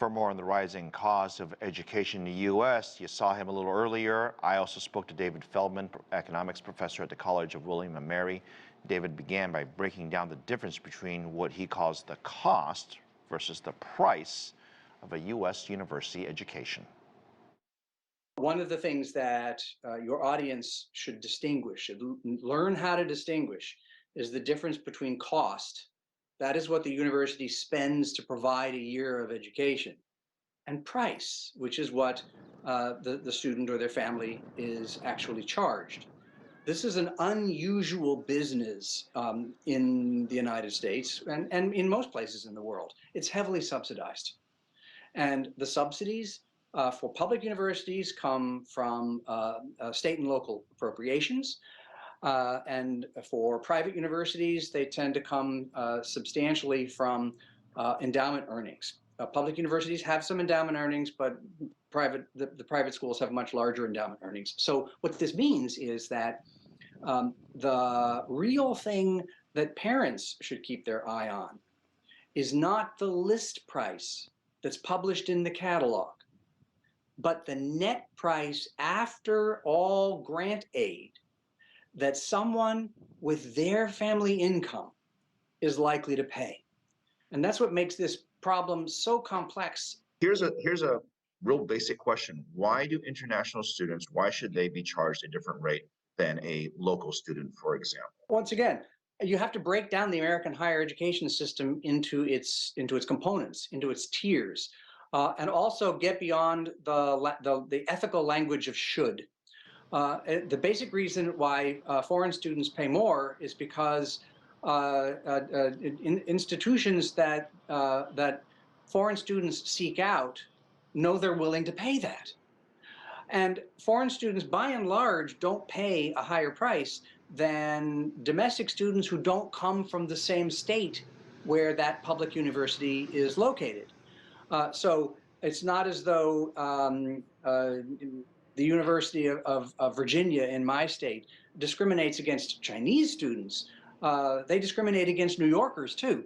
For more on the rising cost of education in the U.S., you saw him a little earlier. I also spoke to David Feldman, economics professor at the College of William & Mary. David began by breaking down the difference between what he calls the cost versus the price of a U.S. university education. One of the things that your audience should distinguish, should learn how to distinguish, is the difference between cost. That is what the university spends to provide a year of education, and price, which is what the student or their family is actually charged. This is an unusual business in the United States and in most places in the world. It's heavily subsidized. And the subsidies for public universities come from state and local appropriations. And for private universities, they tend to come substantially from endowment earnings. Public universities have some endowment earnings, but the private schools have much larger endowment earnings. So what this means is that the real thing that parents should keep their eye on is not the list price that's published in the catalog, but the net price after all grant aid that someone with their family income is likely to pay. And that's what makes this problem so complex. Here's a real basic question. Why do international students, why should they be charged a different rate than a local student, for example? Once again, you have to break down the American higher education system into its components, into its tiers, and also get beyond the ethical language of should. The basic reason why foreign students pay more is because institutions that foreign students seek out know they're willing to pay that. And foreign students, by and large, don't pay a higher price than domestic students who don't come from the same state where that public university is located. So it's not as though the University of Virginia in my state discriminates against Chinese students. They discriminate against New Yorkers too.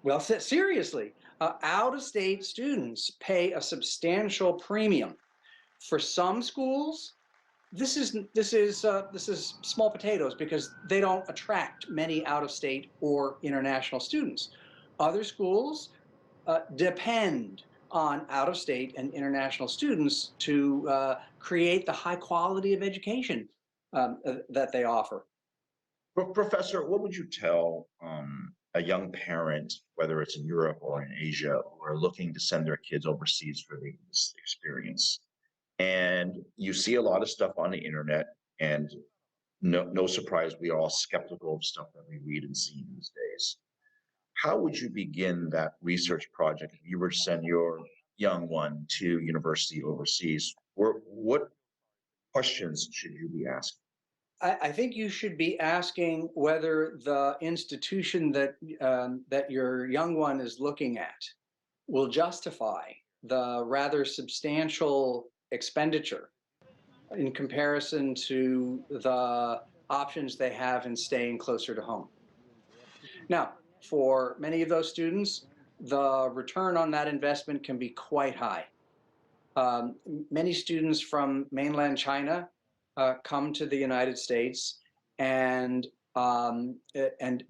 Well, seriously, out-of-state students pay a substantial premium. For some schools, this is small potatoes because they don't attract many out-of-state or international students. Other schools depend on out-of-state and international students to create the high quality of education that they offer. Professor, what would you tell a young parent, whether it's in Europe or in Asia, who are looking to send their kids overseas for this experience? And you see a lot of stuff on the internet, and no surprise, we are all skeptical of stuff that we read and see these days. How would you begin that research project if you were to send your young one to university overseas? What questions should you be asking? I think you should be asking whether the institution that that your young one is looking at will justify the rather substantial expenditure in comparison to the options they have in staying closer to home. Now, for many of those students, the return on that investment can be quite high. Many students from mainland China come to the United States and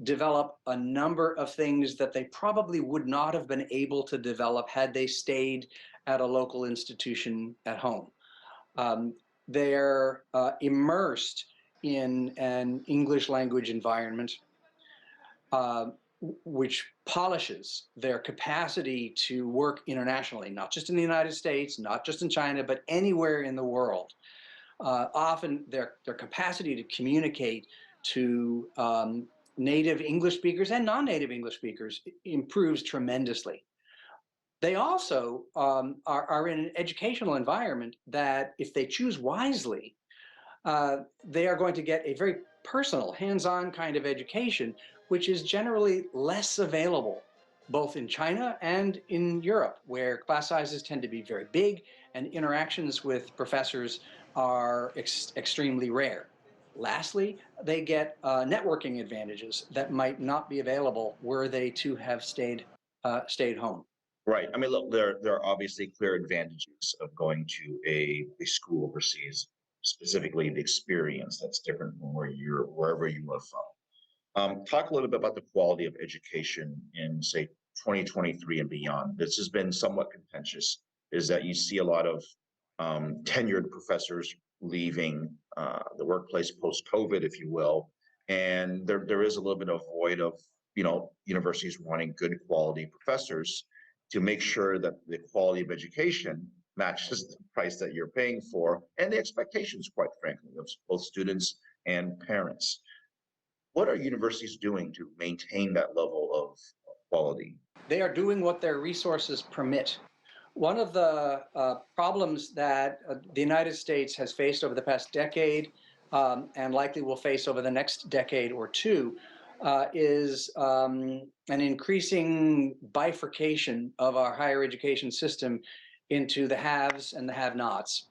develop a number of things that they probably would not have been able to develop had they stayed at a local institution at home. They're immersed in an English language environment which polishes their capacity to work internationally, not just in the United States, not just in China, but anywhere in the world. Often their capacity to communicate to native English speakers and non-native English speakers improves tremendously. They also are in an educational environment that, if they choose wisely, they are going to get a very personal, hands-on kind of education, which is generally less available both in China and in Europe, where class sizes tend to be very big and interactions with professors are extremely rare. Lastly, they get networking advantages that might not be available were they to have stayed home. Right. I mean, look, there are obviously clear advantages of going to a school overseas, specifically the experience that's different from wherever you are from. Talk a little bit about the quality of education in, say, 2023 and beyond. This has been somewhat contentious, is that you see a lot of tenured professors leaving the workplace post-COVID, if you will, and there is a little bit of void of, universities wanting good quality professors to make sure that the quality of education matches the price that you're paying for and the expectations, quite frankly, of both students and parents. What are universities doing to maintain that level of quality? They are doing what their resources permit. One of the problems that the United States has faced over the past decade, and likely will face over the next decade or two, is an increasing bifurcation of our higher education system into the haves and the have-nots.